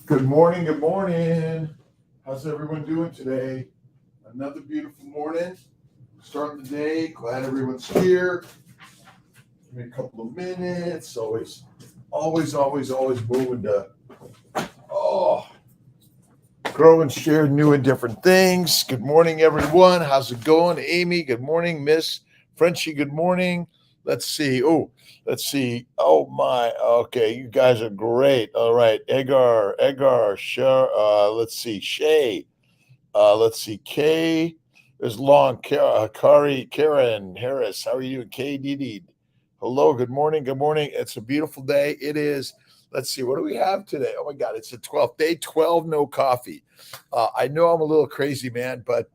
Good morning. Good morning. How's everyone doing today? Another beautiful morning. Starting the day. Glad everyone's here. Give me a couple of minutes. Always moving to oh, grow and share new and different things. Good morning, everyone. How's it going, Amy? Good morning, Miss Frenchie. Good morning. Let's see. Let's see. Oh my. Okay, you guys are great. All right, Edgar, sure. Let's see, Shay. Let's see, Kay. There's Long, Kari, Karen, Harris. How are you? KDD. Hello. Good morning. Good morning. It's a beautiful day. It is. Let's see. What do we have today? Oh my God! It's the 12th day. 12. No coffee. I know I'm a little crazy, man, but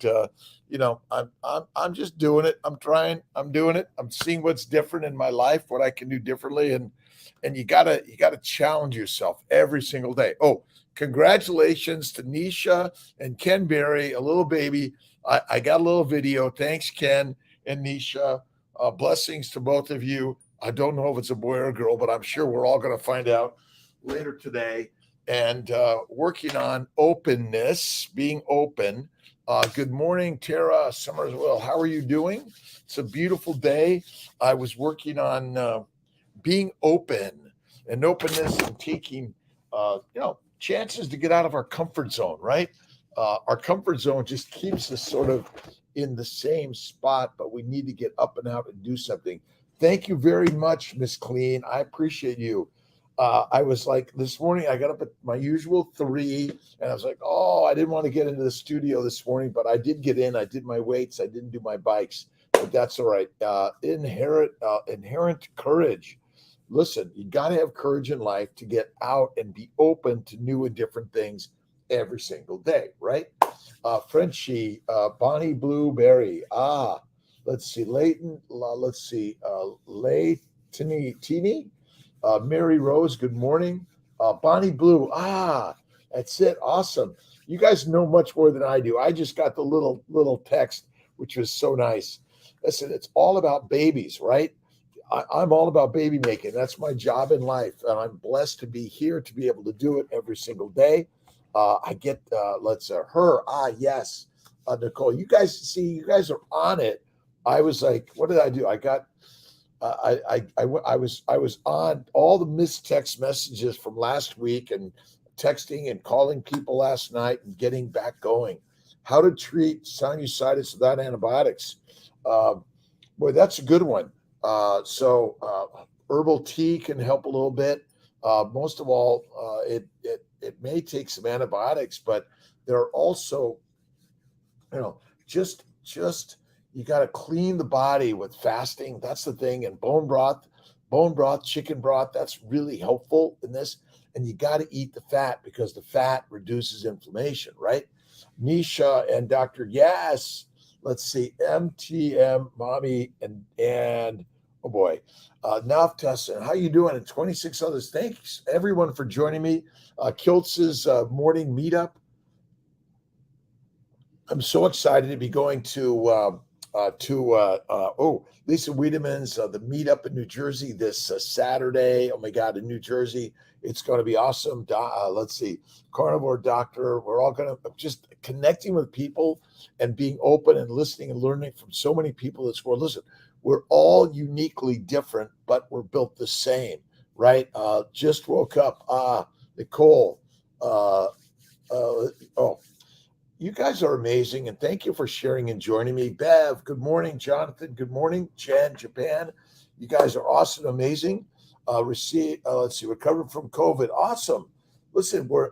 I'm just doing it. I'm trying. I'm doing it. I'm seeing what's different in my life, what I can do differently, and you gotta challenge yourself every single day. Oh, congratulations to Nisha and Ken Berry, a little baby. I got a little video. Thanks, Ken and Nisha. Blessings to both of you. I don't know if it's a boy or a girl, but I'm sure we're all going to find out later today. And working on openness, being open. Good morning, Tara Summerswell. How are you doing? It's a beautiful day. I was working on being open and openness and taking, chances to get out of our comfort zone, right? Our comfort zone just keeps us sort of in the same spot, but we need to get up and out and do something. Thank you very much, Miss Clean. I appreciate you. I was like this morning, I got up at my usual 3, and I was like, oh, I didn't want to get into the studio this morning, but I did get in. I did my weights. I didn't do my bikes, but that's all right. Inherent courage. Listen, you got to have courage in life to get out and be open to new and different things every single day, right? Frenchie, Bonnie Blueberry. Let's see, Leighton. Let's see, Teeny, Mary Rose. Good morning, Bonnie Blue. That's it. Awesome. You guys know much more than I do. I just got the little text, which was so nice. Listen, it's all about babies, right? I'm all about baby making. That's my job in life, and I'm blessed to be here to be able to do it every single day. I get let's her yes, Nicole. You guys see, you guys are on it. I was like, what did I do? I got I was on all the missed text messages from last week and texting and calling people last night and getting back going. How to treat sinusitis without antibiotics? Uh, Boy, that's a good one. Herbal tea can help a little bit. Most of all, it may take some antibiotics, but there are also, you know, just you got to clean the body with fasting. That's the thing. And bone broth, chicken broth. That's really helpful in this. And you got to eat the fat because the fat reduces inflammation, right? Nisha and Dr. Yes. Let's see, MTM, mommy, and oh boy, Naftas, and how you doing? And 26 others. Thanks everyone for joining me. Kiltz's morning meetup. I'm so excited to be going to Lisa Wiedemann's the meetup in New Jersey this Saturday. Oh my God, in New Jersey, it's going to be awesome. Let's see, Carnivore Doctor. We're all going to just connecting with people and being open and listening and learning from so many people in this world. Listen, we're all uniquely different, but we're built the same, right? Just woke up. Nicole. Uh, oh, you guys are amazing, and thank you for sharing and joining me. Bev, good morning. Jonathan, good morning. Jen, Japan, you guys are awesome, amazing. Let's see, recovered from COVID, awesome. Listen, we're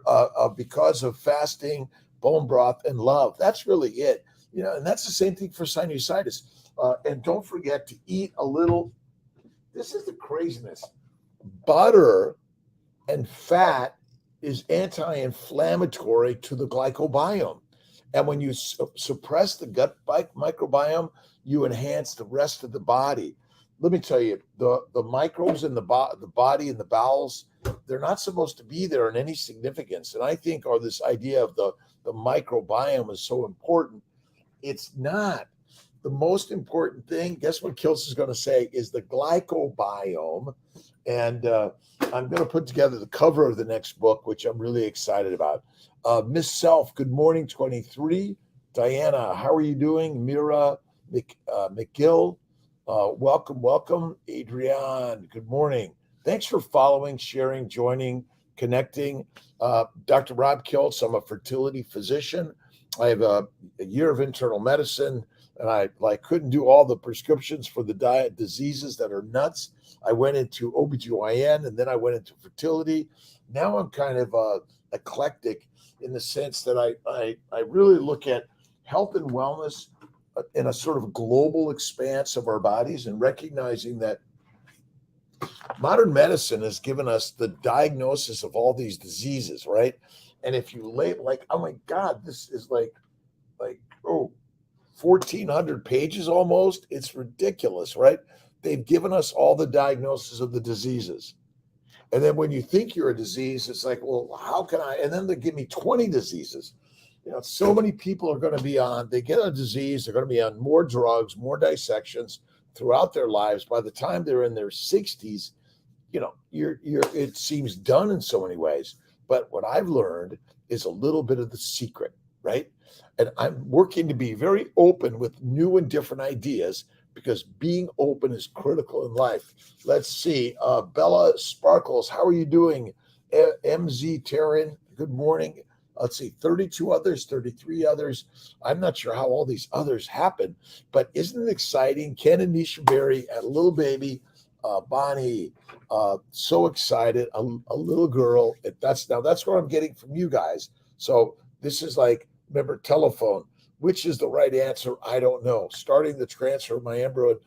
because of fasting, bone broth, and love. That's really it. And that's the same thing for sinusitis. And don't forget to eat a little. This is the craziness. Butter and fat is anti-inflammatory to the glycobiome. And when you suppress the gut microbiome, you enhance the rest of the body. Let me tell you, the microbes in the body and the bowels, they're not supposed to be there in any significance. And I think, this idea of the microbiome is so important. It's not. The most important thing, guess what Kiltz is going to say, is the glycobiome. And I'm going to put together the cover of the next book, which I'm really excited about. Miss Self, good morning, 23. Diana, how are you doing? Mira McGill, welcome. Adrienne, good morning. Thanks for following, sharing, joining, connecting. Dr. Rob Kiltz, I'm a fertility physician. I have a year of internal medicine, and I couldn't do all the prescriptions for the diet diseases that are nuts. I went into OBGYN, and then I went into fertility. Now I'm kind of eclectic in the sense that I really look at health and wellness in a sort of global expanse of our bodies, and recognizing that modern medicine has given us the diagnosis of all these diseases, right? And if you oh my God, this is like 1,400 pages almost. It's ridiculous, right? They've given us all the diagnosis of the diseases. And then when you think you're a disease, it's like, well, how can I? And then they give me 20 diseases. So many people are going to be they get a disease, they're going to be on more drugs, more dissections throughout their lives. By the time they're in their 60s, it seems done in so many ways. But what I've learned is a little bit of the secret, right? And I'm working to be very open with new and different ideas, because being open is critical in life. Let's see. Bella Sparkles, how are you doing? MZ Terran, good morning. Let's see, 32 others, 33 others. I'm not sure how all these others happen, but isn't it exciting? Ken and Nisha Berry had a little baby. Bonnie, so excited. A little girl. That's what I'm getting from you guys. So this is remember, telephone. Which is the right answer? I don't know. Starting the transfer of my embryo.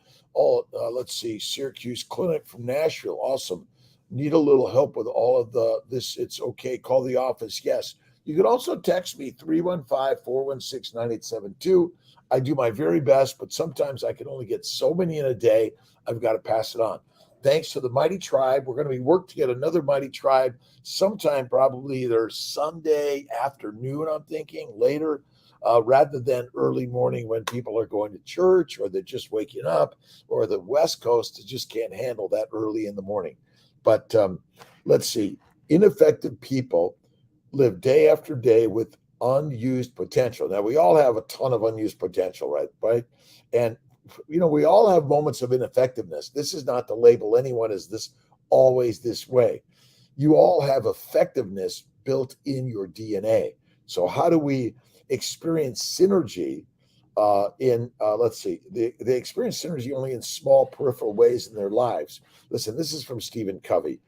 Let's see. Syracuse Clinic from Nashville. Awesome. Need a little help with all of this. It's okay. Call the office. Yes. You can also text me 315-416-9872. I do my very best, but sometimes I can only get so many in a day. I've got to pass it on. Thanks to the Mighty Tribe. We're going to be working to get another Mighty Tribe sometime, probably either Sunday afternoon, I'm thinking, later, rather than early morning when people are going to church or they're just waking up, or the West Coast just can't handle that early in the morning. But let's see. Ineffective people live day after day with unused potential. Now, we all have a ton of unused potential, right? And we all have moments of ineffectiveness. This is not to label anyone as this always this way. You all have effectiveness built in your DNA. So how do we experience synergy let's see, they experience synergy only in small peripheral ways in their lives. Listen, this is from Stephen Covey.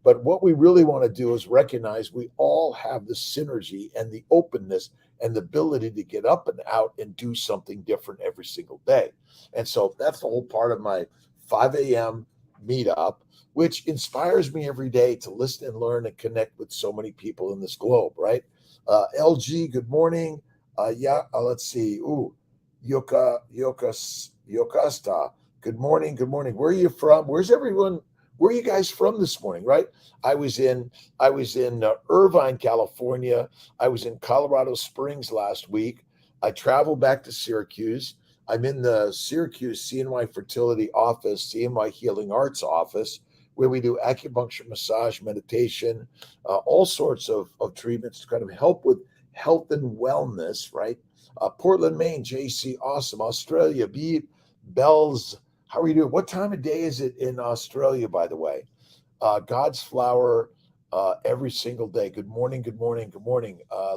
But what we really want to do is recognize we all have the synergy and the openness and the ability to get up and out and do something different every single day. And so that's the whole part of my 5 a.m. meetup, which inspires me every day to listen and learn and connect with so many people in this globe, right? LG, good morning. Let's see. Yokasta, good morning. Where are you from? Where's everyone? Where are you guys from this morning? Right? I was in Irvine, California. I was in Colorado Springs last week. I traveled back to Syracuse. I'm in the Syracuse CNY Fertility office, CNY Healing Arts office, where we do acupuncture, massage, meditation, all sorts of treatments to kind of help with health and wellness, right? Portland, Maine, JC, awesome. Australia, B. Bells, how are you doing? What time of day is it in Australia, by the way? God's flower every single day. Good morning.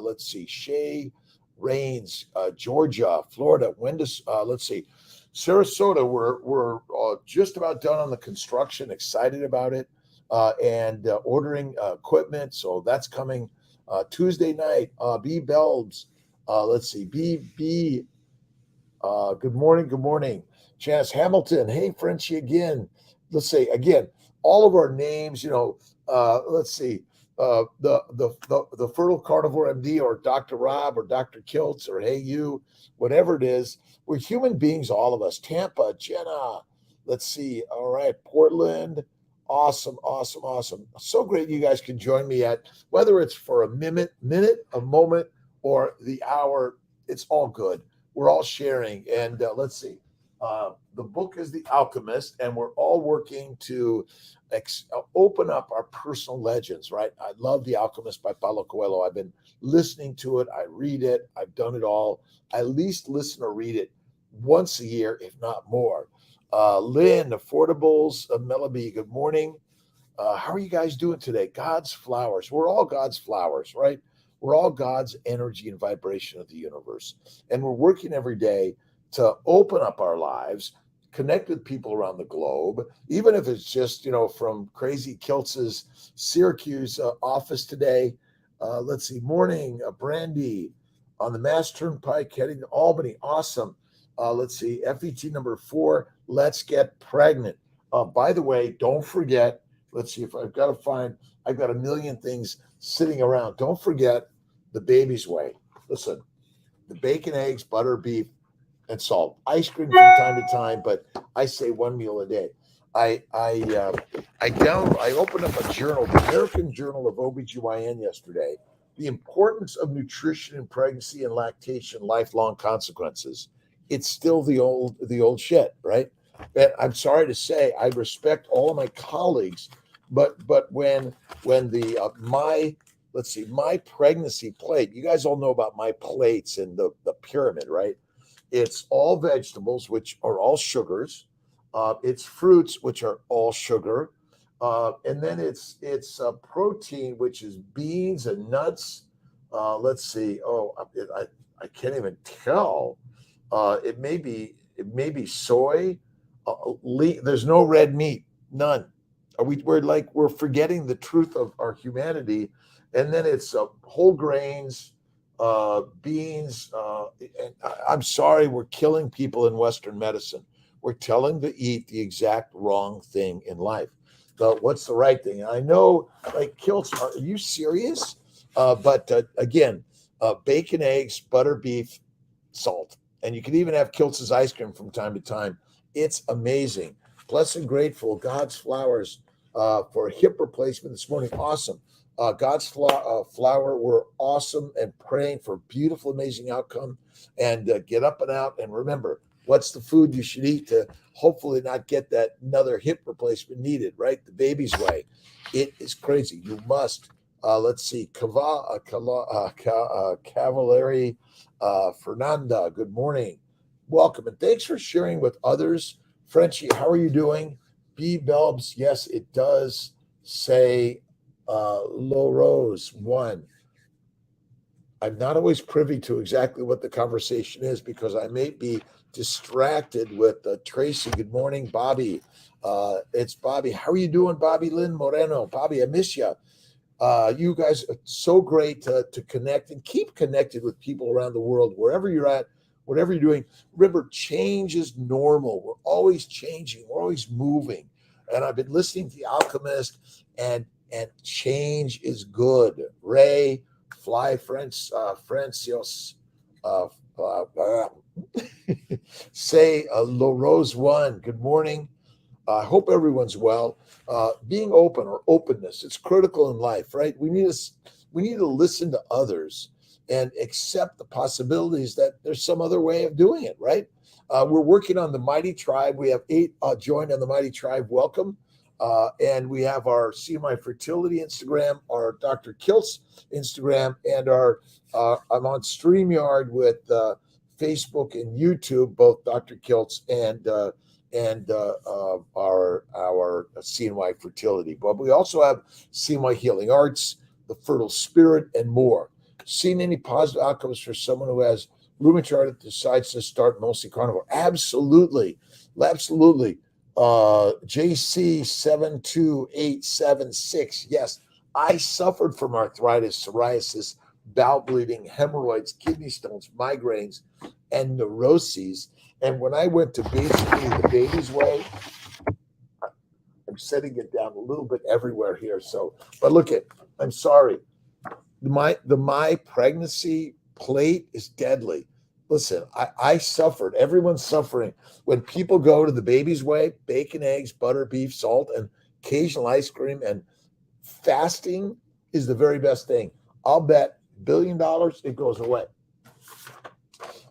Let's see. Shay Rains, Georgia, Florida. Let's see. Sarasota, we're just about done on the construction, excited about it, and ordering equipment. So that's coming Tuesday night. B. Belbs. Let's see. B. Good morning. Chance Hamilton. Hey, Frenchie again. Let's say again, all of our names, let's see. The Fertile Carnivore MD, or Dr. Rob, or Dr. Kiltz, or Hey You, whatever it is. We're human beings, all of us. Tampa, Jenna. Let's see. All right. Portland. Awesome. So great you guys can join me at, whether it's for a minute, a moment, or the hour. It's all good. We're all sharing. And let's see. The book is The Alchemist, and we're all working to open up our personal legends, right? I love The Alchemist by Paulo Coelho. I've been listening to it. I read it. I've done it all. I at least listen or read it once a year, if not more. Lynn, Affordables, Mellaby, good morning. How are you guys doing today? God's flowers. We're all God's flowers, right? We're all God's energy and vibration of the universe. And we're working every day to open up our lives, connect with people around the globe, even if it's just, from crazy Kiltz's Syracuse office today. Let's see, morning, Brandy on the Mass Turnpike heading to Albany. Awesome. Let's see, FET number 4, let's get pregnant. By the way, don't forget, let's see if I've got a million things sitting around. Don't forget the baby's way. Listen, the bacon, eggs, butter, beef, and salt. Ice cream from time to time, but I say one meal a day. I opened up a journal, the American Journal of OBGYN yesterday, the importance of nutrition in pregnancy and lactation, lifelong consequences. It's still the old shit, right? And I'm sorry to say, I respect all of my colleagues, but when the my pregnancy plate, you guys all know about my plates and the pyramid, right? It's all vegetables, which are all sugars. It's fruits, which are all sugar, and then it's protein, which is beans and nuts. Let's see. Oh, I can't even tell. It may be soy. There's no red meat, none. We're forgetting the truth of our humanity, and then it's whole grains, beans. And I'm sorry, we're killing people in Western medicine. We're telling them to eat the exact wrong thing in life. What's the right thing? And I know, like Kiltz, are you serious? But again, bacon, eggs, butter, beef, salt. And you can even have Kiltz's ice cream from time to time. It's amazing. Blessed and grateful. God's flowers for a hip replacement this morning. Awesome. God's flower. We're awesome and praying for beautiful, amazing outcome. And get up and out. And remember, what's the food you should eat to hopefully not get that another hip replacement needed, right? The baby's way. It is crazy. You must. Let's see. Cavallari Fernanda, good morning. Welcome. And thanks for sharing with others. Frenchie, how are you doing? B. Belbs, yes, it does say Low Rose 1. I'm not always privy to exactly what the conversation is because I may be distracted with Tracy. Good morning, Bobby. It's Bobby. How are you doing, Bobby Lynn Moreno? Bobby, I miss you. You guys are so great to connect and keep connected with people around the world, wherever you're at, whatever you're doing. Remember, change is normal. We're always changing. We're always moving. And I've been listening to The Alchemist, and change is good. Ray, Fly, Francios, say La Rose 1. Good morning. I hope everyone's well. Being open or openness, it's critical in life, right? We need to listen to others and accept the possibilities that there's some other way of doing it, right? We're working on the Mighty Tribe. We have 8 joined on the Mighty Tribe. Welcome. And we have our CMI Fertility Instagram, our Dr. Kiltz Instagram, and I'm on StreamYard with Facebook and YouTube, both Dr. Kiltz and our CNY Fertility. But we also have CNY Healing Arts, the Fertile Spirit, and more. Seen any positive outcomes for someone who has rheumatoid that decides to start mostly carnivore? Absolutely. JC72876. Yes, I suffered from arthritis, psoriasis, bowel bleeding, hemorrhoids, kidney stones, migraines, and neuroses. And when I went to basically the baby's way, I'm setting it down a little bit everywhere here. But look I'm sorry. My pregnancy plate is deadly. Listen, I suffered. Everyone's suffering. When people go to the baby's way, bacon, eggs, butter, beef, salt, and occasional ice cream, and fasting is the very best thing. I'll bet $1 billion it goes away.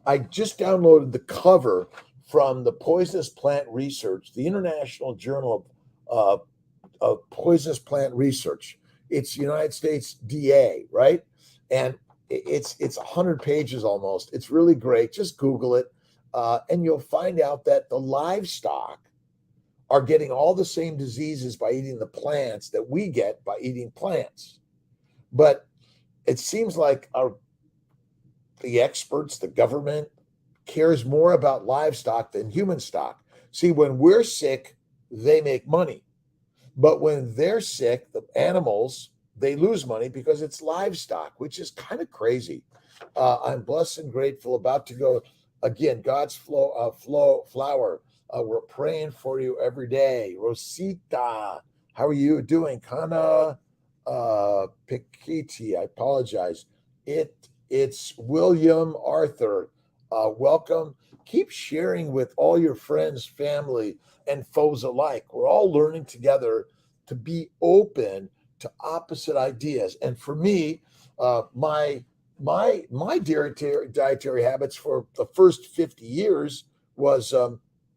I just downloaded the cover from the Poisonous Plant Research, the International Journal of Poisonous Plant Research. It's United States DA, right? And it's 100 pages almost. It's really great. Just Google it, and you'll find out that the livestock are getting all the same diseases by eating the plants that we get by eating plants. But it seems like the experts, the government, cares more about livestock than human stock. See, when we're sick, they make money. But when they're sick, the animals, they lose money because it's livestock, which is kind of crazy. I'm blessed and grateful. About to go again. God's flower. We're praying for you every day. Rosita, how are you doing? Kana Pikiti, I apologize. It's William Arthur. Welcome. Keep sharing with all your friends, family, and foes alike. We're all learning together to be open to opposite ideas. And for me, my dietary habits for the first 50 years was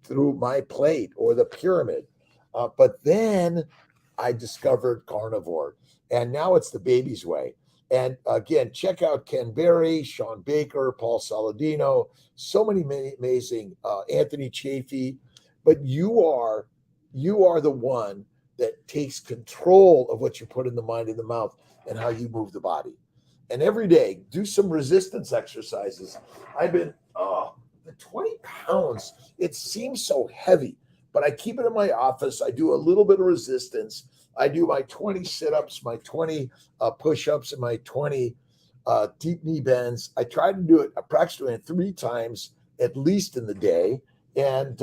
through my plate or the pyramid. But then I discovered carnivore, and now it's the baby's way. And again, check out Ken Berry, Sean Baker, Paul Saladino, so many amazing, Anthony Chafee. But you are the one that takes control of what you put in the mind and the mouth and how you move the body. And every day, do some resistance exercises. I've been, the 20 pounds, it seems so heavy, but I keep it in my office. I do a little bit of resistance. I do my 20 sit-ups, my 20 push-ups, and my 20 deep knee bends. I try to do it, I practice doing it 3 times at least in the day. And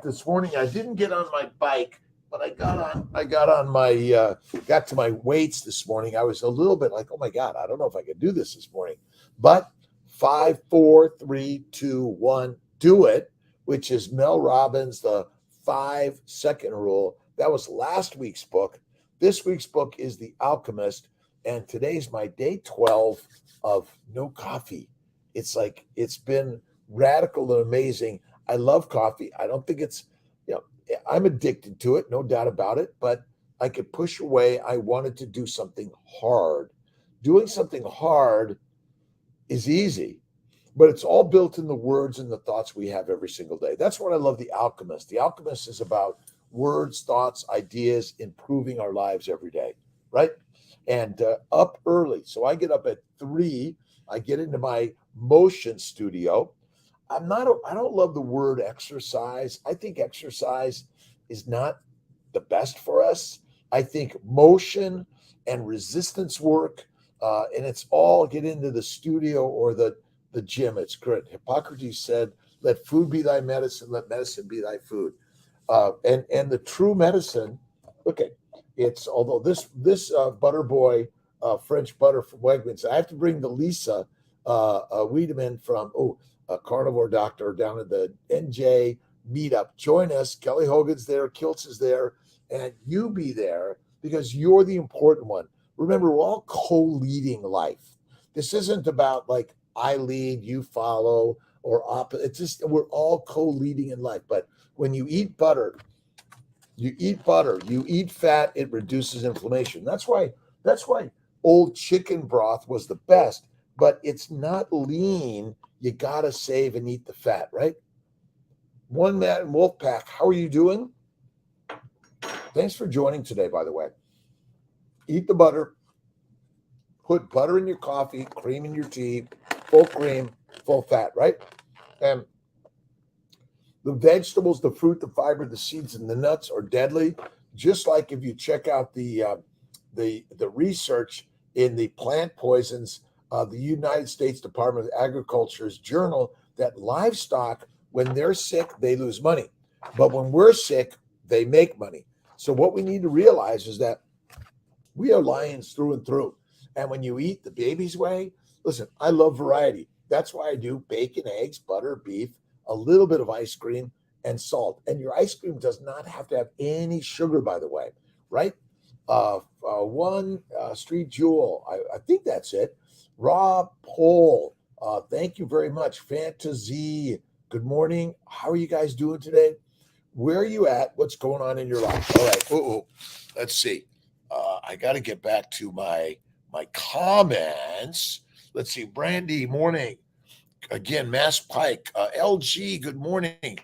this morning I didn't get on my bike, but I got to my weights this morning. I was a little bit like, oh my God, I don't know if I could do this morning. But 5, 4, 3, 2, 1, do it, which is Mel Robbins, the 5-second rule. That was last week's book. This week's book is The Alchemist, and today's my day 12 of no coffee. It's been radical and amazing. I love coffee. I don't think it's, I'm addicted to it, no doubt about it, but I could push away. I wanted to do something hard. Doing something hard is easy, but it's all built in the words and the thoughts we have every single day. That's what I love The Alchemist. The Alchemist is about words, thoughts, ideas, improving our lives every day, right? And up early. So I get up at 3. I get into my motion studio. I don't love the word exercise. I think exercise is not the best for us. I think motion and resistance work, and it's all get into the studio or the gym. It's great. Hippocrates said, let food be thy medicine, let medicine be thy food. And the true medicine, okay, it's, although this butter boy, French butter from Wegmans, I have to bring the Lisa Wiedemann from, a carnivore doctor down at the NJ meetup. Join us. Kelly Hogan's there. Kiltz is there. And you be there because you're the important one. Remember, we're all co-leading life. This isn't about like I lead, you follow, or opposite. It's just we're all co-leading in life. But when you eat butter, you eat fat, it reduces inflammation. That's why old chicken broth was the best, but it's not lean. You got to save and eat the fat, right? One Matt and Wolfpack, how are you doing? Thanks for joining today, by the way. Eat the butter. Put butter in your coffee, cream in your tea, full cream, full fat, right? And the vegetables, the fruit, the fiber, the seeds, and the nuts are deadly. Just like if you check out the research in the plant poisons, the United States Department of Agriculture's journal, that livestock, when they're sick, they lose money. But when we're sick, they make money. So what we need to realize is that we are lions through and through. And when you eat the baby's way, listen, I love variety. That's why I do bacon, eggs, butter, beef, a little bit of ice cream, and salt. And your ice cream does not have to have any sugar, by the way, right? One Street Jewel, I think that's it. Rob Pole, thank you very much. Fantasy Good morning. How are you guys doing today? Where are you at? What's going on in your life? All right. Let's see. I got to get back to my comments. Let's see. Brandy, morning. Again, Mass Pike. LG, good morning.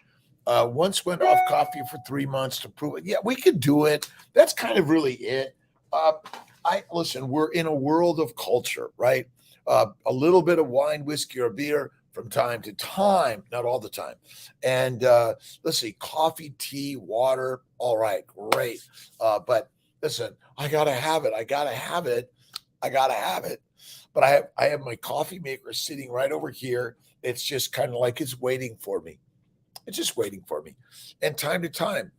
Once went off coffee for 3 months to prove it. Yeah, we could do it. That's kind of really it. Uh, I listen. We're in a world of culture, right? A little bit of wine, whiskey, or beer from time to time, not all the time. And let's see, coffee, tea, water. All right, great. But listen, I gotta have it. I gotta have it. I gotta have it. But I have my coffee maker sitting right over here. It's just kind of like it's waiting for me. It's just waiting for me. And time to time.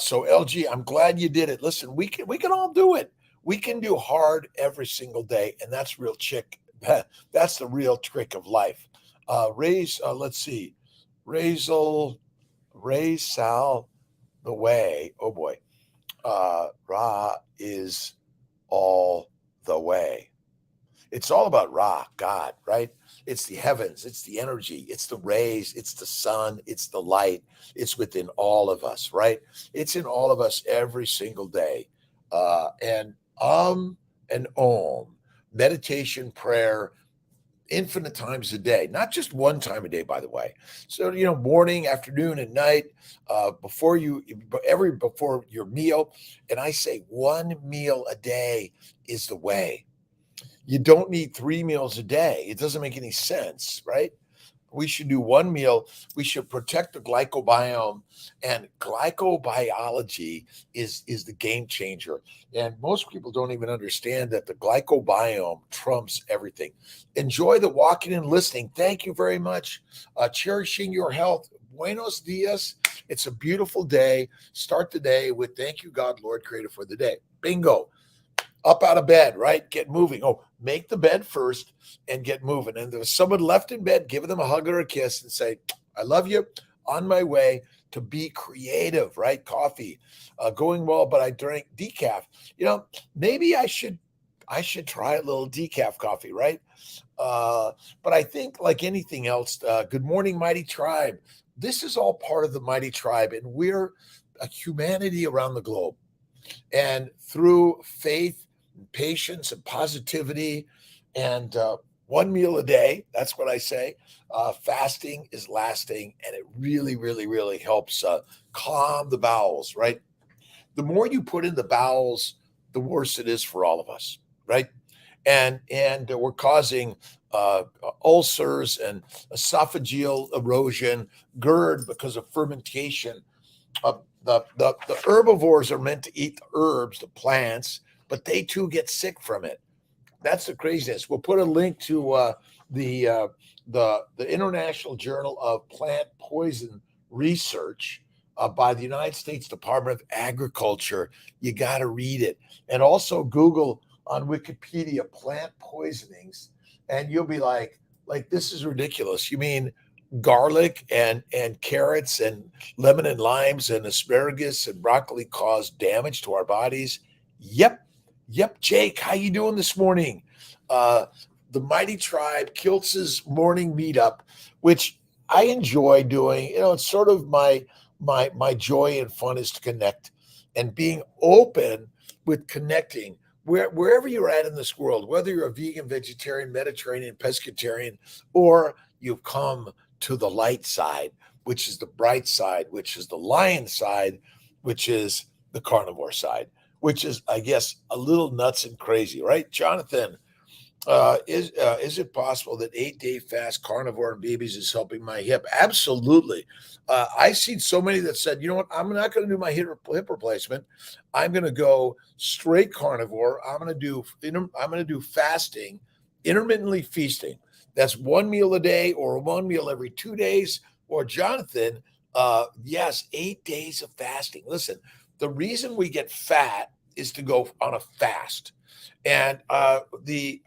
So LG, I'm glad you did it. Listen, we can all do it. We can do hard every single day, and that's real chick. That's the real trick of life. Let's see, Raisel, raise Sal the way. Oh boy, Ra is all the way. It's all about Ra, God, right? It's the heavens, it's the energy, it's the rays, it's the sun, it's the light. It's within all of us, right? It's in all of us every single day. And and Om, meditation, prayer, infinite times a day, not just one time a day, by the way. So, morning, afternoon, and night, before your meal. And I say one meal a day is the way. You don't need 3 meals a day. It doesn't make any sense, right? We should do one meal. We should protect the glycobiome, and glycobiology is the game changer. And most people don't even understand that the glycobiome trumps everything. Enjoy the walking and listening. Thank you very much. Cherishing your health. Buenos dias. It's a beautiful day. Start the day with thank you, God, Lord, Creator, for the day. Bingo. Up out of bed, right? Get moving. Oh, make the bed first and get moving. And there's someone left in bed, give them a hug or a kiss and say, I love you. On my way to be creative, right? Coffee, going well, but I drank decaf. Maybe I should try a little decaf coffee, right? But I think like anything else, good morning, mighty tribe. This is all part of the mighty tribe, and we're a humanity around the globe. And through faith, and patience, and positivity, and one meal a day, that's what I say. Fasting is lasting, and it really, really, really helps calm the bowels, right? The more you put in the bowels, the worse it is for all of us, right? And we're causing ulcers and esophageal erosion, GERD because of fermentation. The herbivores are meant to eat the herbs, the plants, but they too get sick from it. That's the craziness. We'll put a link to the uh, the International Journal of Plant Poison Research by the United States Department of Agriculture. You got to read it, and also Google on Wikipedia plant poisonings, and you'll be like this is ridiculous. You mean garlic and carrots and lemon and limes and asparagus and broccoli cause damage to our bodies? Yep. Yep, Jake, how you doing this morning? Uh, the Mighty Tribe, Kiltz's morning meetup, which I enjoy doing. It's sort of my joy and fun is to connect and being open with connecting wherever you're at in this world, whether you're a vegan, vegetarian, Mediterranean, pescatarian, or you've come to the light side, which is the bright side, which is the lion side, which is the carnivore side, which is, I guess, a little nuts and crazy, right? Jonathan, is it possible that 8 day fast carnivore and babies is helping my hip? Absolutely. I've seen so many that said, you know what, I'm not going to do my hip replacement. I'm going to go straight carnivore. I'm going to do fasting, intermittently feasting. That's one meal a day or one meal every 2 days. Or Jonathan, yes, 8 days of fasting. Listen, the reason we get fat is to go on a fast. And I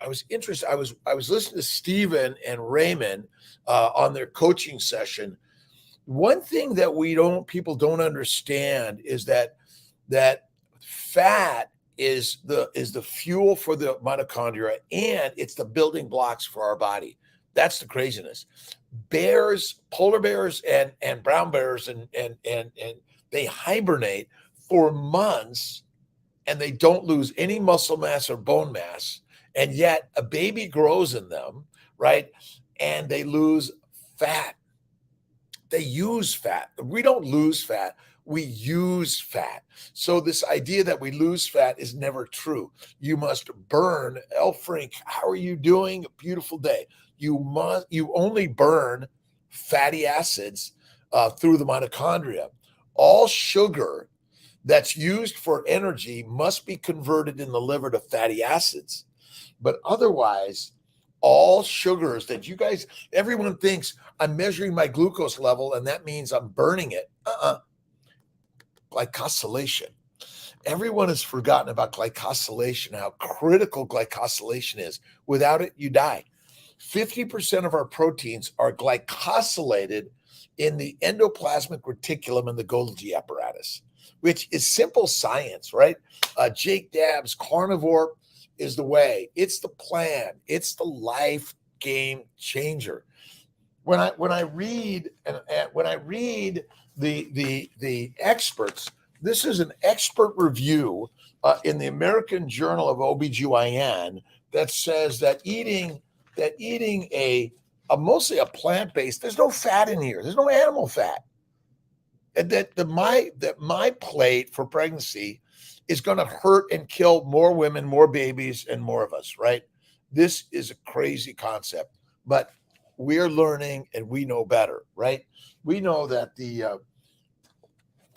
was interested. I was listening to Stephen and Raymond on their coaching session. One thing that people don't understand is that fat is the fuel for the mitochondria, and it's the building blocks for our body. That's the craziness. Bears, polar bears, and brown bears, and they hibernate for months, and they don't lose any muscle mass or bone mass, and yet a baby grows in them, right? And they lose fat. They use fat. We don't lose fat. We use fat. So this idea that we lose fat is never true. You must burn. El Frank, how are you doing? A beautiful day. You only burn fatty acids through the mitochondria. All sugar that's used for energy must be converted in the liver to fatty acids. But otherwise, all sugars that you guys, everyone thinks I'm measuring my glucose level and that means I'm burning it. Glycosylation. Everyone has forgotten about glycosylation, how critical glycosylation is. Without it, you die. 50% of our proteins are glycosylated in the endoplasmic reticulum in the Golgi apparatus, which is simple science, right? Jake Dabbs, carnivore is the way. It's the plan. It's the life game changer. When I read the experts, this is an expert review in the American Journal of OBGYN that says that eating a mostly a plant-based, there's no fat in here. There's no animal fat. And that my plate for pregnancy is going to hurt and kill more women, more babies, and more of us, right? This is a crazy concept, but we're learning and we know better, right? We know that the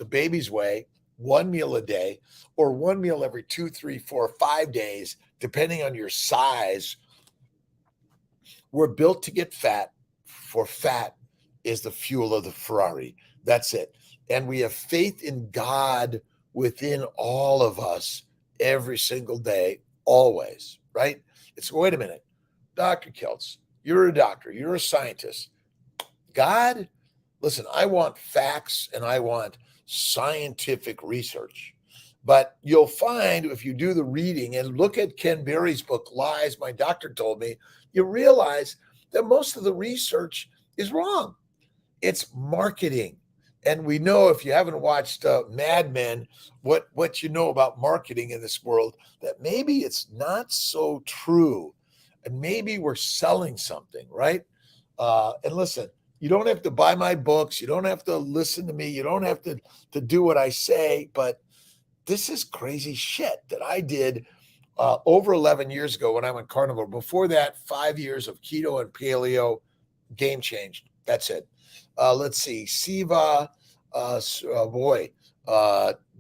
babies weigh one meal a day or one meal every 2, 3, 4, 5 days, depending on your size. We're built to get fat, for fat is the fuel of the Ferrari. That's it. And we have faith in God within all of us every single day, always, right? It's, wait a minute, Dr. Kiltz, you're a doctor, you're a scientist. God, listen, I want facts and I want scientific research. But you'll find if you do the reading and look at Ken Berry's book, Lies, My Doctor Told Me, you realize that most of the research is wrong. It's marketing. And we know, if you haven't watched Mad Men, what you know about marketing in this world, that maybe it's not so true. And maybe we're selling something, right? And listen, you don't have to buy my books. You don't have to listen to me. You don't have to do what I say. But this is crazy shit that I did over 11 years ago when I went carnivore. Before that, 5 years of keto and paleo, game changed. That's it. Let's see. Siva,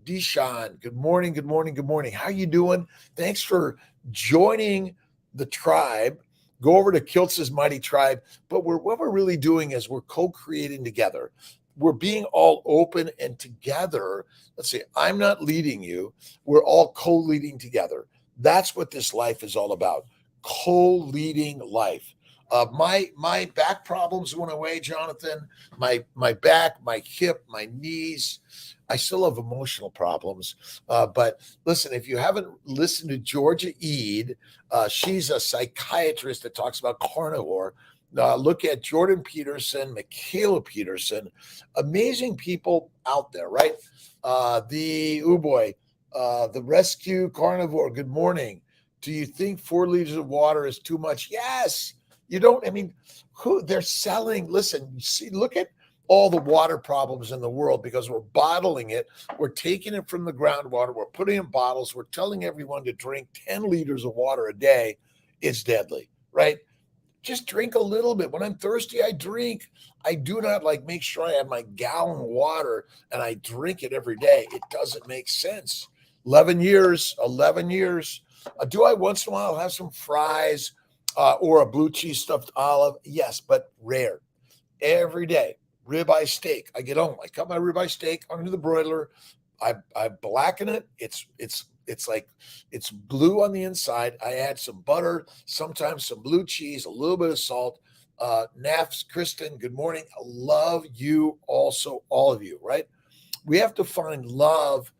Dishan, good morning, good morning, good morning. How you doing? Thanks for joining the tribe. Go over to Kiltz's Mighty Tribe. But what we're really doing is we're co-creating together. We're being all open and together. Let's see, I'm not leading you. We're all co-leading together. That's what this life is all about. Co-leading life. My back problems went away, Jonathan. My back, my hip, my knees. I still have emotional problems. But listen, if you haven't listened to Georgia Eid, she's a psychiatrist that talks about carnivore. Look at Jordan Peterson, Michaela Peterson, amazing people out there, right? The rescue carnivore. Good morning. Do you think 4 liters of water is too much? Yes. You don't, I mean, who they're selling. Listen, see, look at all the water problems in the world because we're bottling it. We're taking it from the groundwater. We're putting it in bottles. We're telling everyone to drink 10 liters of water a day. It's deadly, right? Just drink a little bit. When I'm thirsty, I drink. I do not make sure I have my gallon of water and I drink it every day. It doesn't make sense. 11 years. Do I once in a while have some fries or a blue cheese stuffed olive? Yes, but rare. Every day. Ribeye steak. I get home. I cut my ribeye steak under the broiler. I blacken it. It's like it's blue on the inside. I add some butter, sometimes some blue cheese, a little bit of salt. Nafs, Kristen, good morning. I love you also, all of you, right? We have to find love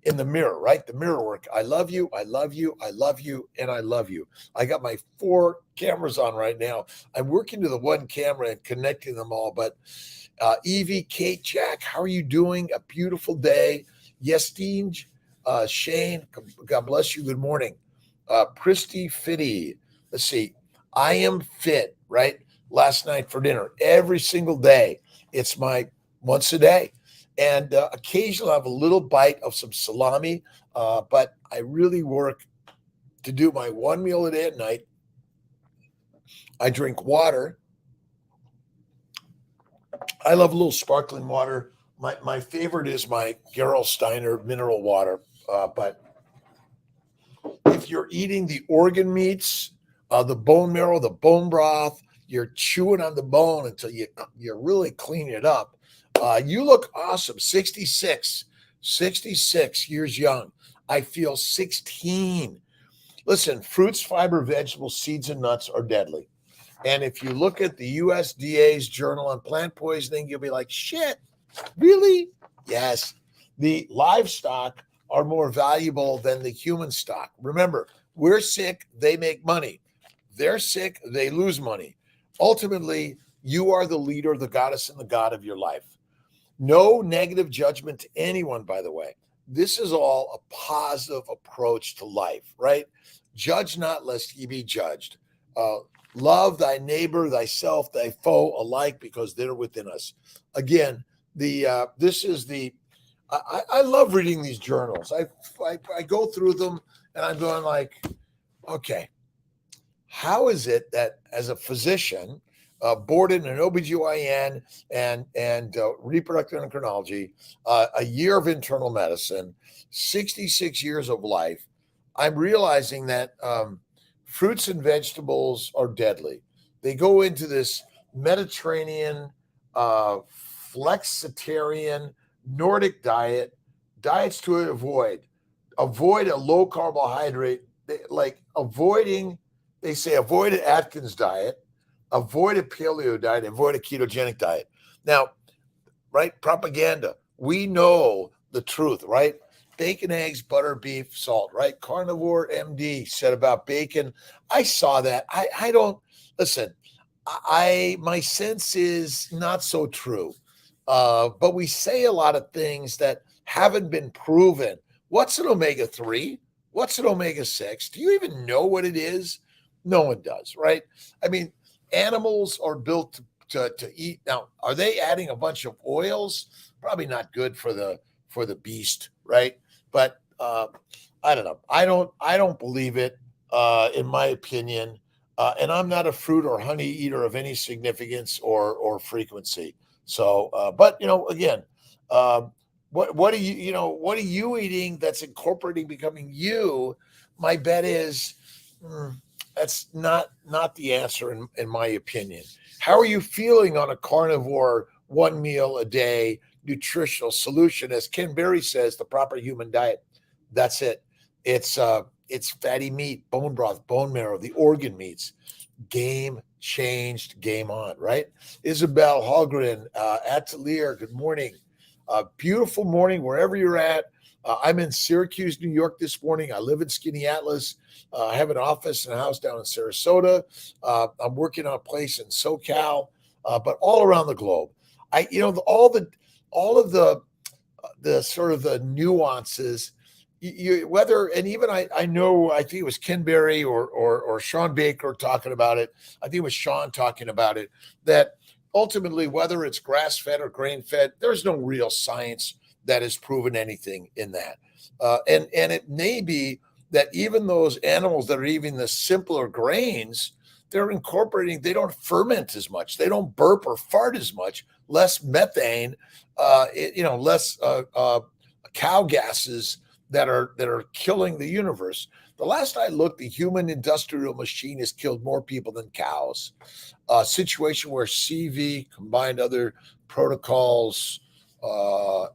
in the mirror, right? The mirror work. I love you. I love you. I love you. And I love you. I got my 4 cameras on right now. I'm working to the one camera and connecting them all. But Evie, Kate, Jack, how are you doing? A beautiful day. Yestine, Shane, God bless you. Good morning. Christy Fitty. Let's see. I am fit, right? Last night for dinner, every single day. It's my once a day. And occasionally I have a little bite of some salami, but I really work to do my one meal a day at night. I drink water. I love a little sparkling water. My favorite is my Gerolsteiner mineral water. But if you're eating the organ meats, the bone marrow, the bone broth, you're chewing on the bone until you're really cleaning it up. You look awesome. 66 years young. I feel 16. Listen, fruits, fiber, vegetables, seeds, and nuts are deadly. And if you look at the USDA's Journal on Plant Poisoning, you'll be like, shit, really? Yes. The livestock are more valuable than the human stock. Remember, we're sick, they make money. They're sick, they lose money. Ultimately, you are the leader, the goddess, and the god of your life. No negative judgment to anyone, by the way. This is all a positive approach to life, right? Judge not, lest ye be judged. Love thy neighbor, thyself, thy foe alike, because they're within us. Again, I love reading these journals. I go through them and I'm going like, okay, how is it that as a physician, board in an OBGYN and reproductive endocrinology, a year of internal medicine, 66 years of life, I'm realizing that fruits and vegetables are deadly. They go into this Mediterranean, flexitarian, Nordic diets to avoid. Avoid a low carbohydrate, they say avoid an Atkins diet, avoid a paleo diet, avoid a ketogenic diet. Now, right, propaganda, we know the truth, right? Bacon, eggs, butter, beef, salt, right? Carnivore MD said about bacon. I saw that. I don't listen. My sense is not so true. But we say a lot of things that haven't been proven. What's an omega-3? What's an omega-6? Do you even know what it is? No one does, right? I mean, animals are built to eat. Now, are they adding a bunch of oils? Probably not good for the beast, right? But I don't know. I don't believe it, in my opinion. And I'm not a fruit or honey eater of any significance or frequency. So, but again, what are you eating that's incorporating becoming you? My bet is that's not the answer in my opinion. How are you feeling on a carnivore one meal a day nutritional solution? As Ken Berry says, the proper human diet. That's it. It's fatty meat, bone broth, bone marrow, the organ meats. Game changed, game on, right? Isabel Hallgren, Atelier, good morning. Beautiful morning wherever you're at. I'm in Syracuse, New York this morning. I live in Skinny Atlas. I have an office and a house down in Sarasota. I'm working on a place in SoCal, but all around the globe. All of the sort of the nuances. I know, I think it was Ken Berry or Sean Baker talking about it. I think it was Sean talking about it, that ultimately, whether it's grass-fed or grain-fed, there's no real science that has proven anything in that. And it may be that even those animals that are eating the simpler grains, they don't ferment as much. They don't burp or fart as much, less methane, less cow gases that are killing the universe. The last I looked, the human industrial machine has killed more people than cows. A situation where CV combined other protocols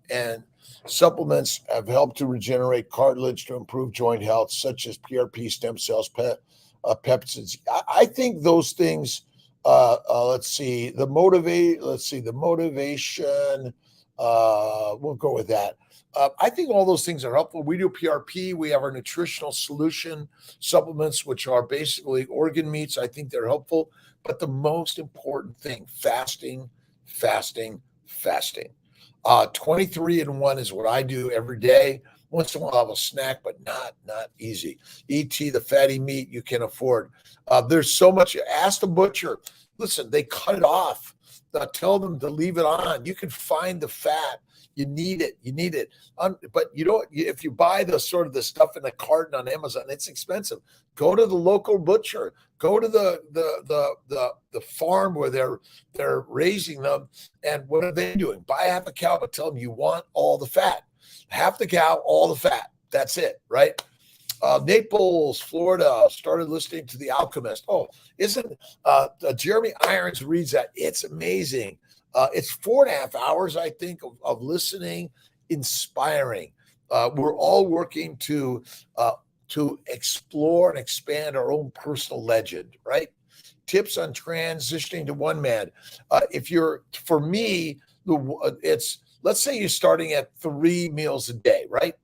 and supplements have helped to regenerate cartilage to improve joint health, such as PRP, stem cells, peptides. I think those things. Let's see the motivation. We'll go with that. I think all those things are helpful. We do PRP. We have our nutritional solution supplements, which are basically organ meats. I think they're helpful. But the most important thing, fasting, fasting, fasting. 23-1 is what I do every day. Once in a while, I'll have a snack, but not easy. ET, the fatty meat you can afford. There's so much. Ask the butcher. Listen, they cut it off. Tell them to leave it on. You can find the fat. You need it. You need it. But you don't. If you buy the sort of the stuff in a carton on Amazon, it's expensive. Go to the local butcher. Go to the farm where they're raising them. And what are they doing? Buy half a cow, but tell them you want all the fat. Half the cow, all the fat. That's it, right? Naples, Florida, started listening to The Alchemist. Oh, isn't Jeremy Irons reads that? It's amazing. It's 4.5 hours, I think, of listening, inspiring. We're all working to explore and expand our own personal legend, right? Tips on transitioning to one man. For me, it's, let's say you're starting at 3 meals a day, right?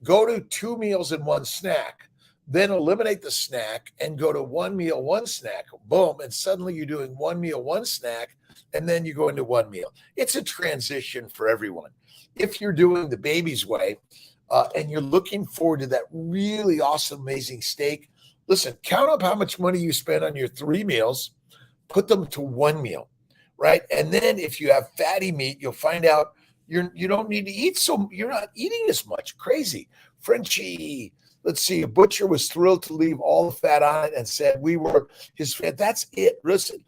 Go to 2 meals and 1 snack, then eliminate the snack and go to 1 meal, 1 snack. Boom. And suddenly you're doing 1 meal, 1 snack, and then you go into 1 meal. It's a transition for everyone. If you're doing the baby's way and you're looking forward to that really awesome, amazing steak, listen, count up how much money you spend on your 3 meals, put them to 1 meal, right? And then if you have fatty meat, you'll find out you don't need to eat, so you're not eating as much. Crazy. Frenchie, let's see, a butcher was thrilled to leave all the fat on it and said we were his fat. That's it. Listen,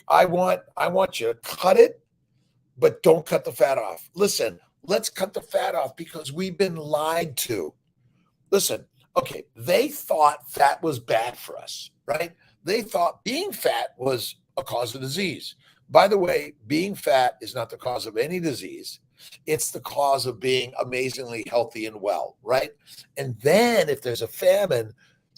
I want you to cut it, but don't cut the fat off. Listen, let's cut the fat off because we've been lied to. Listen, okay, they thought fat was bad for us, right? They thought being fat was a cause of disease. By the way, being fat is not the cause of any disease. It's the cause of being amazingly healthy and well, right? And then if there's a famine,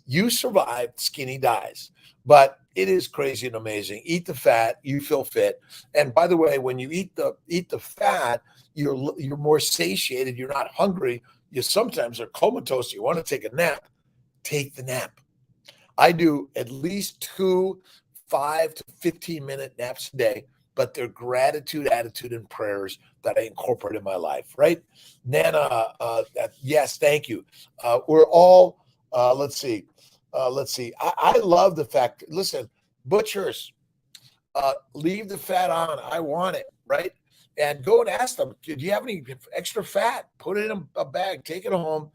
you survive, skinny dies. But it is crazy and amazing. Eat the fat, you feel fit. And by the way, when you eat the fat, you're more satiated, you're not hungry. You sometimes are comatose, you want to take a nap. Take the nap. I do at least 2 5 to 15-minute naps a day, but they're gratitude, attitude, and prayers that I incorporate in my life, right? Nana, yes, thank you. We're all, let's see. I love the fact, listen, butchers, leave the fat on. I want it, right? And go and ask them, do you have any extra fat? Put it in a bag, take it home.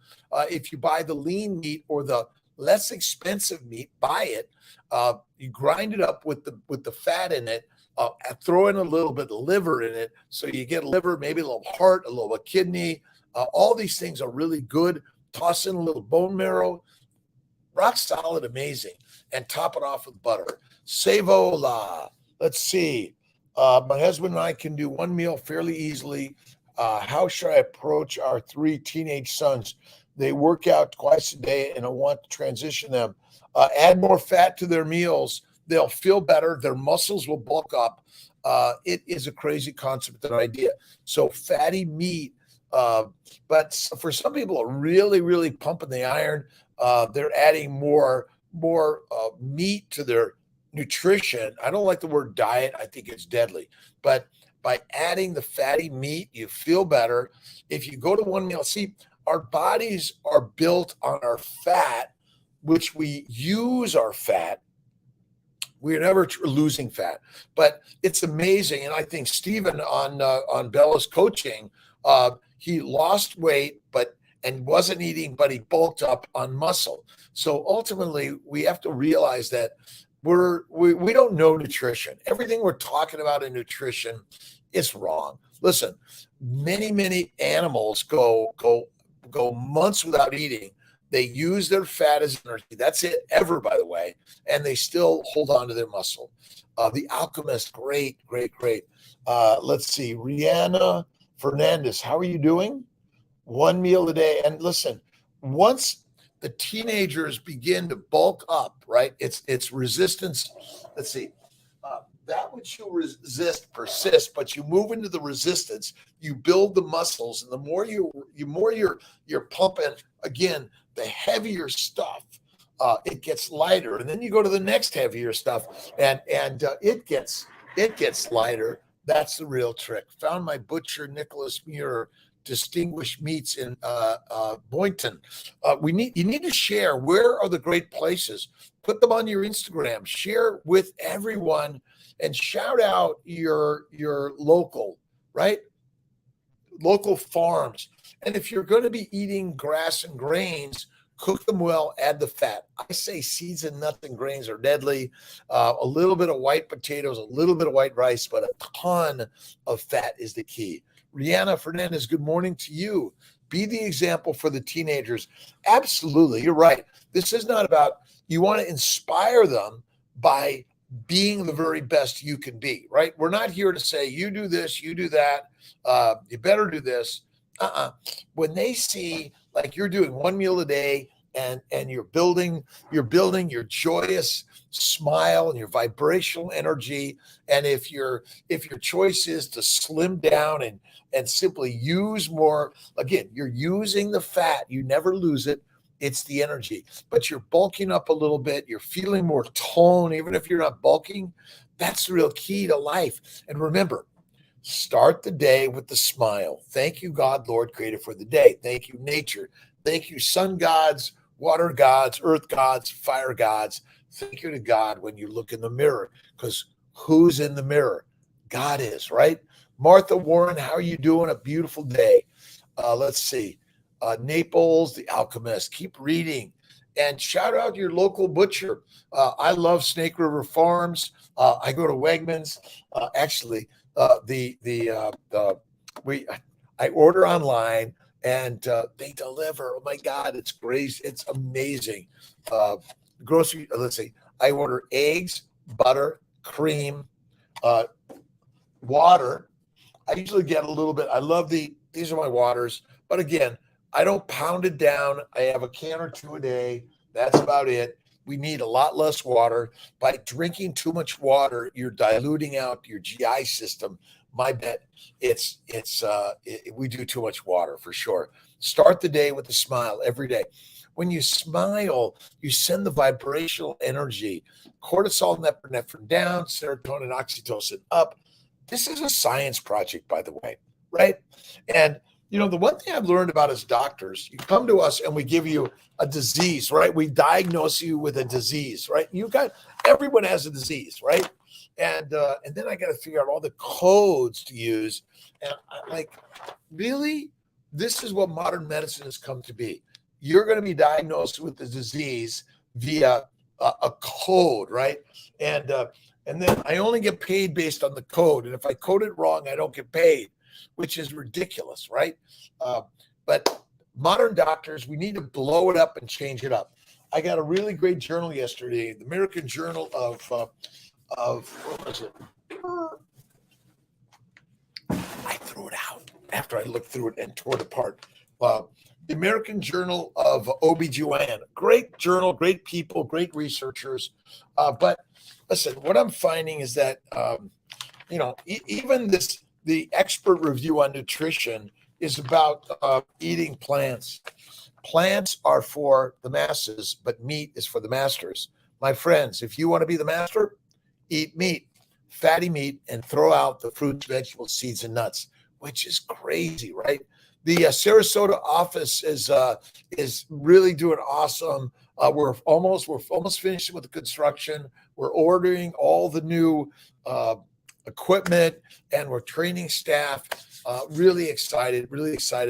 If you buy the lean meat or the less expensive meat, buy it. You grind it up with the fat in it. Throw in a little bit of liver in it, so you get liver, maybe a little heart, a little kidney. All these things are really good. Toss in a little bone marrow. Rock solid, amazing. And top it off with butter. Savola. Let's see. My husband and I can do 1 meal fairly easily. How should I approach our 3 teenage sons? They work out twice a day, and I want to transition them. Add more fat to their meals. They'll feel better. Their muscles will bulk up. It is a crazy concept and idea. So fatty meat, but for some people are really, really pumping the iron. They're adding more meat to their nutrition. I don't like the word diet. I think it's deadly. But by adding the fatty meat, you feel better. If you go to 1 meal, see, our bodies are built on our fat, which we use our fat. We're never losing fat, but it's amazing. And I think Stephen on Bella's coaching, he lost weight, and wasn't eating, but he bulked up on muscle. So ultimately, we have to realize that we don't know nutrition. Everything we're talking about in nutrition is wrong. Listen, many animals go months without eating. They use their fat as energy. That's it ever, by the way. And they still hold on to their muscle. The Alchemist, great. Let's see. Rihanna Fernandez, how are you doing? 1 meal a day. And listen, once the teenagers begin to bulk up, right? It's resistance. Let's see. that which you resist persists, but you move into the resistance. You build the muscles, and the more you're pumping again, the heavier stuff. It gets lighter, and then you go to the next heavier stuff, and it gets lighter. That's the real trick. Found my butcher Nicholas Muir distinguished meats in Boynton. You need to share. Where are the great places? Put them on your Instagram. Share with everyone, and shout out your local, right? Local farms. And if you're going to be eating grass and grains, cook them well, add the fat. I say seeds and nuts and grains are deadly. A little bit of white potatoes, a little bit of white rice, but a ton of fat is the key. Rihanna Fernandez, good morning to you. Be the example for the teenagers. Absolutely, you're right. This is not about, you want to inspire them by being the very best you can be, right? We're not here to say, you do this, you do that, you better do this. When they see, like, you're doing one meal a day, and you're building your joyous smile and your vibrational energy, and if your choice is to slim down and simply use more, again, you're using the fat, you never lose it. It's the energy, but you're bulking up a little bit. You're feeling more tone, even if you're not bulking. That's the real key to life. And remember, start the day with the smile. Thank you, God, Lord, creator, for the day. Thank you, nature. Thank you, sun gods, water gods, earth gods, fire gods. Thank you to God when you look in the mirror, because who's in the mirror? God is, right? Martha Warren, how are you doing? A beautiful day. Let's see. Naples, the Alchemist. Keep reading. And shout out your local butcher. I love Snake River Farms. I go to Wegmans. I order online, and they deliver. Oh my God, it's great. It's amazing. Grocery. Let's see. I order eggs, butter, cream, water. I usually get a little bit. I love these are my waters, but again, I don't pound it down. I have a can or two a day. That's about it. We need a lot less water. By drinking too much water, you're diluting out your GI system. My bet, we do too much water for sure. Start the day with a smile every day. When you smile, you send the vibrational energy, cortisol and epinephrine down, serotonin, oxytocin up. This is a science project, by the way, right? And the one thing I've learned about as doctors, you come to us and we give you a disease, right? We diagnose you with a disease, right? Everyone has a disease, right? And then I got to figure out all the codes to use. And I'm like, really? This is what modern medicine has come to be. You're going to be diagnosed with the disease via a code, right? And then I only get paid based on the code. And if I code it wrong, I don't get paid, which is ridiculous, right? But modern doctors, we need to blow it up and change it up. I got a really great journal yesterday, the American Journal of what was it? I threw it out after I looked through it and tore it apart. The American Journal of OBGYN. Great journal, great people, great researchers. But listen, what I'm finding is that, even the expert review on nutrition is about eating plants. Plants are for the masses, but meat is for the masters. My friends, if you want to be the master, eat meat, fatty meat, and throw out the fruits, vegetables, seeds, and nuts, which is crazy, right? The Sarasota office is really doing awesome. We're almost finished with the construction. We're ordering all the new equipment, and we're training staff. Really excited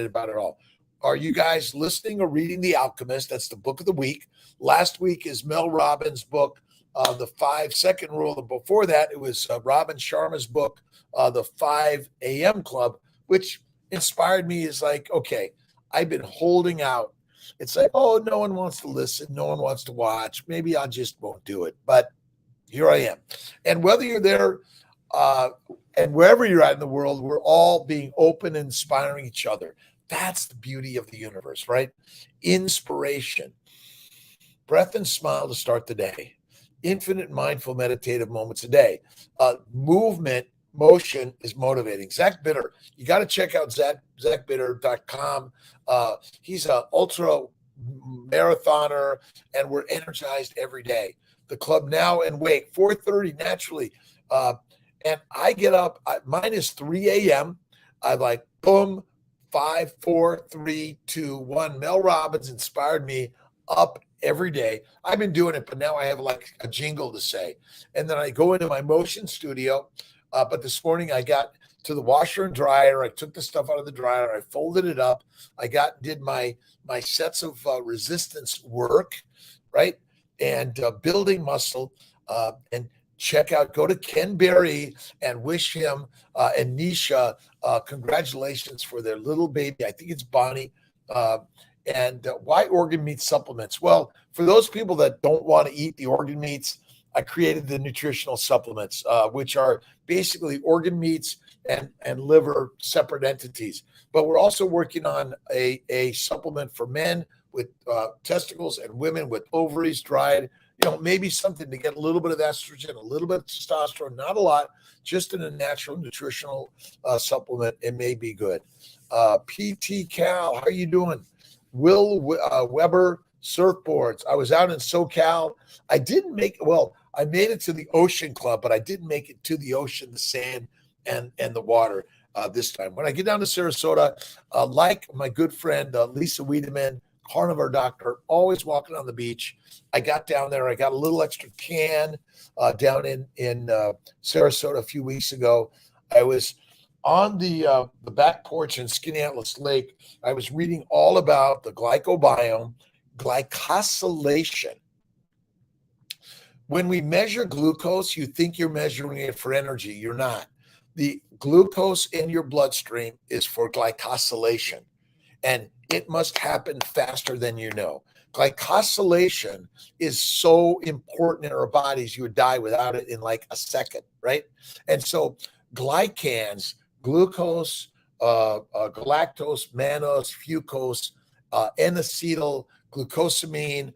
about it all. Are you guys listening or reading The Alchemist? That's the book of the week. Last week is Mel Robbins' book, The 5-Second Rule. And before that, it was Robin Sharma's book, The 5 a.m. Club, which inspired me. Is like, okay, I've been holding out. It's like, oh, no one wants to listen. No one wants to watch. Maybe I just won't do it. But here I am. And whether you're there and wherever you're at in the world, we're all being open and inspiring each other. That's the beauty of the universe, right? Inspiration. Breath and smile to start the day. infinite mindful meditative moments a day. Motion is motivating. Zach Bitter, you got to check out zachbitter.com. He's an ultra marathoner, and we're energized every day. The club now and wake 4:30 naturally. And I get up, mine is 3 a.m. I like, boom, 5, 4, 3, 2, 1. Mel Robbins inspired me up every day. I've been doing it, but now I have like a jingle to say. And then I go into my motion studio. But this morning I got to the washer and dryer. I took the stuff out of the dryer. I folded it up. I did my sets of resistance work, right? And building muscle. And go to Ken Berry and wish him and Nisha congratulations for their little baby. I think it's Bonnie. And why organ meat supplements? Well, for those people that don't want to eat the organ meats, I created the nutritional supplements, which are basically organ meats and liver separate entities. But we're also working on a supplement for men with testicles and women with ovaries dried. Maybe something to get a little bit of estrogen, a little bit of testosterone, not a lot, just in a natural nutritional supplement. It may be good. PT Cal, how are you doing? Will Weber surfboards. I was out in SoCal. I made it to the Ocean Club, but I didn't make it to the ocean, the sand, and the water this time. When I get down to Sarasota, like my good friend Lisa Wiedemann, carnivore doctor, always walking on the beach. I got down there. I got a little extra can down in Sarasota a few weeks ago. I was on the back porch in Skaneateles Lake. I was reading all about the glycobiome, glycosylation. When we measure glucose, you think you're measuring it for energy. You're not. The glucose in your bloodstream is for glycosylation, and it must happen faster than you know. Glycosylation is so important in our bodies, you would die without it in like a second, right? And so glycans, glucose, galactose, mannose, fucose, N-acetyl glucosamine,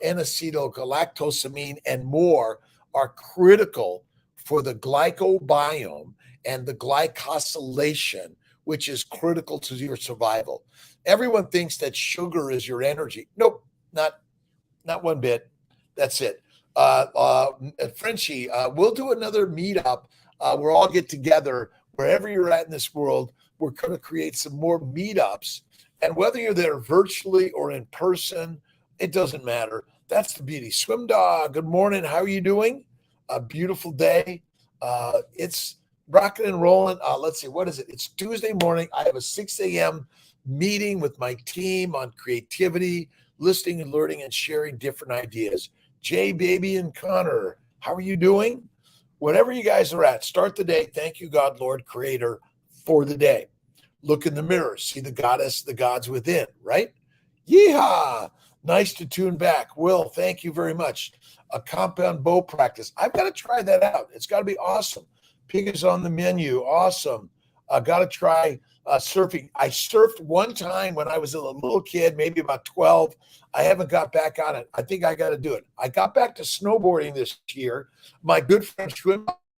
N-acetyl galactosamine, and more are critical for the glycobiome and the glycosylation, which is critical to your survival. Everyone thinks that sugar is your energy. Nope, not one bit. That's it. Frenchie, we'll do another meetup. We'll all get together wherever you're at in this world. We're going to create some more meetups. And whether you're there virtually or in person, it doesn't matter. That's the beauty. Swim Dog, good morning. How are you doing? A beautiful day. It's rocking and rolling. Let's see, what is it? It's Tuesday morning. I have a 6 a.m. meeting with my team on creativity, listening and learning and sharing different ideas. Jay, Baby, and Connor, how are you doing? Whatever you guys are at, start the day. Thank you, God, Lord, Creator, for the day. Look in the mirror. See the goddess, the gods within, right? Yeehaw. Nice to tune back. Will, thank you very much. A compound bow practice. I've got to try that out. It's got to be awesome. Pig is on the menu. Awesome. I got to try surfing. I surfed one time when I was a little kid, maybe about 12. I haven't got back on it. I think I got to do it. I got back to snowboarding this year. My good friend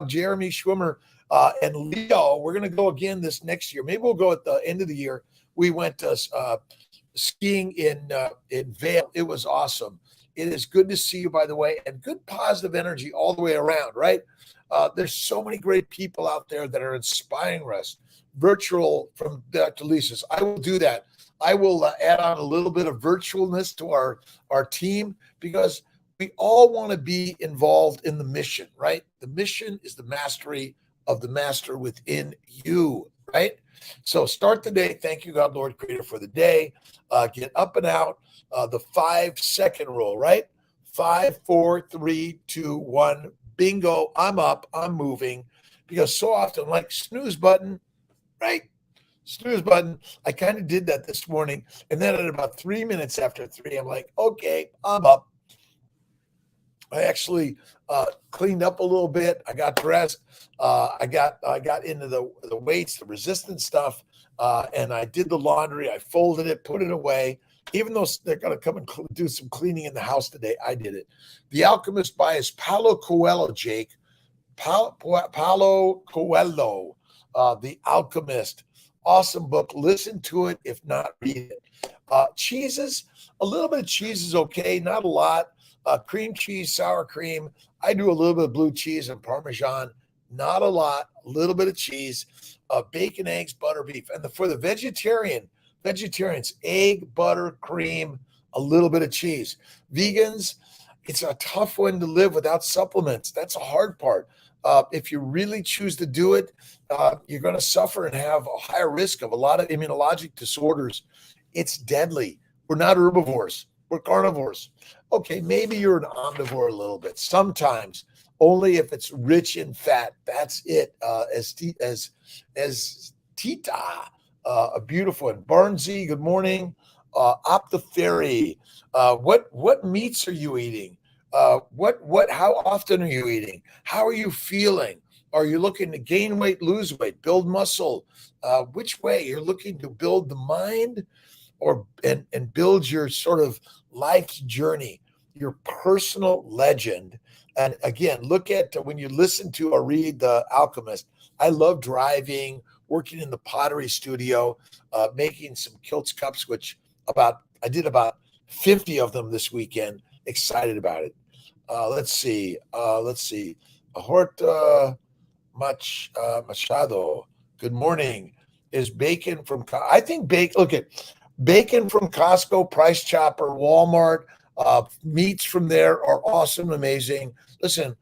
Jeremy Schwimmer and Leo, we're going to go again this next year. Maybe we'll go at the end of the year. We went to skiing in Vail. It was awesome. It is good to see you, by the way, and good positive energy all the way around, right? There's so many great people out there that are inspiring us. Virtual from Dr. Lisa's. I will do that. I will add on a little bit of virtualness to our team because we all want to be involved in the mission, right? The mission is the mastery of the master within you, right? So start the day. Thank you, God, Lord, Creator, for the day. Get up and out. The 5-second rule, right? 5, 4, 3, 2, 1. Bingo. I'm up. I'm moving. Because so often, like snooze button, right? Snooze button. I kind of did that this morning. And then at about 3 minutes after 3, I'm like, okay, I'm up. I actually cleaned up a little bit. I got dressed. I got into the weights, the resistance stuff, and I did the laundry. I folded it, put it away, even though they're going to come and do some cleaning in the house today, I did it. The Alchemist by is Paulo Coelho, Jake. Paulo Coelho, The Alchemist. Awesome book. Listen to it, if not, read it. Cheeses, a little bit of cheese is okay, not a lot. Cream cheese, sour cream. I do a little bit of blue cheese and Parmesan, not a lot. A little bit of cheese, bacon, eggs, butter, beef. And for the vegetarians, egg, butter, cream, a little bit of cheese. Vegans, it's a tough one to live without supplements. That's a hard part. If you really choose to do it, you're going to suffer and have a higher risk of a lot of immunologic disorders. It's deadly. We're not herbivores. We're carnivores. Okay, maybe you're an omnivore a little bit. Sometimes, only if it's rich in fat. That's it. As Tita, a beautiful one. Barnsey, good morning. Optaferi, what meats are you eating? How often are you eating? How are you feeling? Are you looking to gain weight, lose weight, build muscle? Which way? You're looking to build the mind and build your sort of life's journey, your personal legend. And again, look at when you listen to or read The Alchemist. I love driving, working in the pottery studio, making some Kiltz cups, which I did about 50 of them this weekend. Excited about it. Let's see. Horta Machado. Good morning. Is bacon from? I think bacon. Look at bacon from Costco, Price Chopper, Walmart. Meats from there are awesome, amazing. Listen,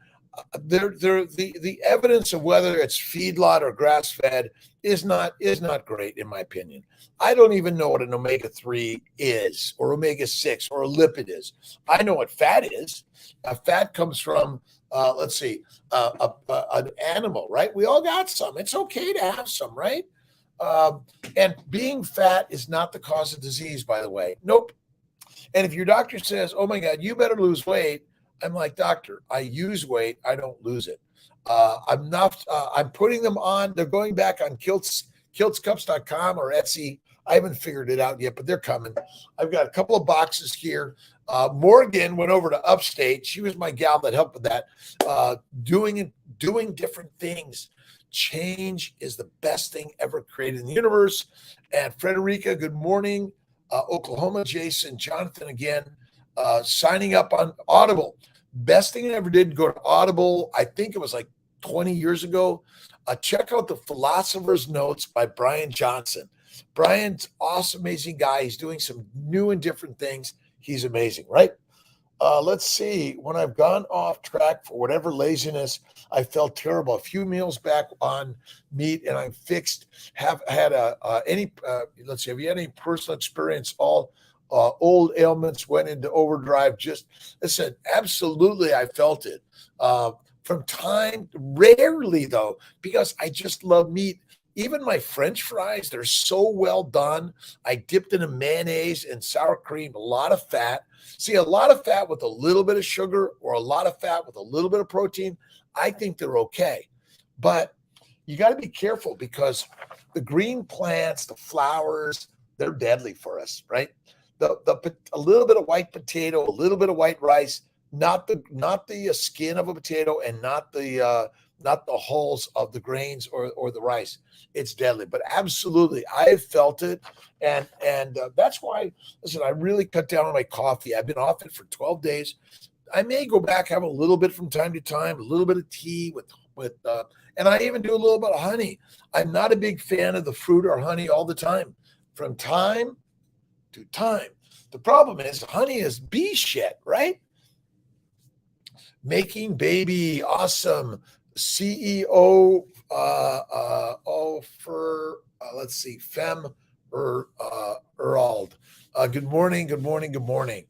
the evidence of whether it's feedlot or grass fed is not great in my opinion. I don't even know what an omega-3 is, or omega-6, or a lipid is. I know what fat is. Fat comes from an animal, right? We all got some. It's okay to have some, right? And being fat is not the cause of disease, by the way. Nope. And if your doctor says, "Oh my God, you better lose weight," I'm like, "Doctor, I use weight. I don't lose it." I'm putting them on. They're going back on kiltzcups.com or Etsy. I haven't figured it out yet, but they're coming. I've got a couple of boxes here. Morgan went over to Upstate. She was my gal that helped with that, doing different things. Change is the best thing ever created in the universe. And Frederica, good morning. Oklahoma, Jason, Jonathan again, signing up on Audible. Best thing I ever did, go to Audible. I think it was like 20 years ago. Check out The Philosopher's Notes by Brian Johnson. Brian's awesome, amazing guy. He's doing some new and different things. He's amazing, right? Let's see. When I've gone off track for whatever laziness, I felt terrible. A few meals back on meat, and I'm fixed. Have you had any personal experience? All old ailments went into overdrive. Just listen. Absolutely, I felt it. From time, rarely though, because I just love meat. Even my French fries, they're so well done. I dipped in a mayonnaise and sour cream, a lot of fat. See, a lot of fat with a little bit of sugar, or a lot of fat with a little bit of protein, I think they're okay. But you got to be careful, because the green plants, the flowers, they're deadly for us, right? A little bit of white potato, a little bit of white rice, not the skin of a potato, and not the hulls of the grains or the rice. It's deadly. But absolutely, I have felt it, and that's why. Listen, I really cut down on my coffee. I've been off it for 12 days. I may go back, have a little bit from time to time, a little bit of tea and I even do a little bit of honey. I'm not a big fan of the fruit or honey all the time. From time to time. The problem is honey is bee shit, right? Making baby, awesome. CEO let's see, Fem Erald. Good morning.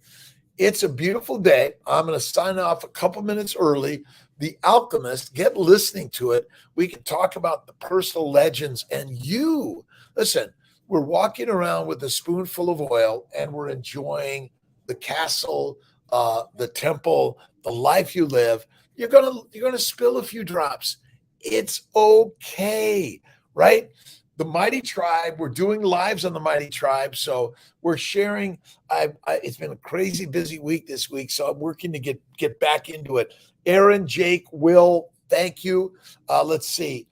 It's a beautiful day. I'm going to sign off a couple minutes early. The Alchemist, get listening to it. We can talk about the personal legends, and you listen. We're walking around with a spoonful of oil, and we're enjoying the castle, the temple, the life you live. You're gonna spill a few drops. It's okay, right? the Mighty Tribe. We're doing lives on the Mighty Tribe. So we're sharing. It's been a crazy busy week this week. So I'm working to get back into it. Aaron, Jake, Will, thank you. Let's see.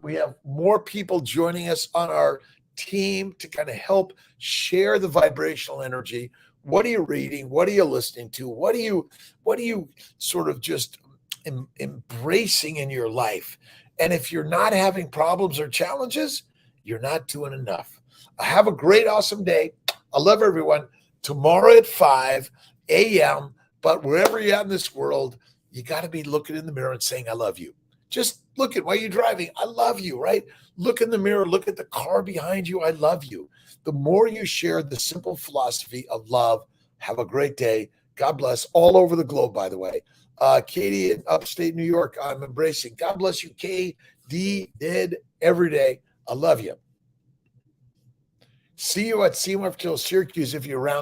We have more people joining us on our team to kind of help share the vibrational energy. What are you reading? What are you listening to? What are you sort of just embracing in your life? And if you're not having problems or challenges, you're not doing enough. Have a great, awesome day. I love everyone. Tomorrow at 5 a.m., but wherever you're at in this world, you got to be looking in the mirror and saying, I love you. Just look at while you're driving. I love you, right? Look in the mirror. Look at the car behind you. I love you. The more you share the simple philosophy of love, have a great day. God bless. All over the globe, by the way. Katie in upstate New York, I'm embracing. God bless you, KD, did every day. I love you. See you at Seymour Syracuse if you're around.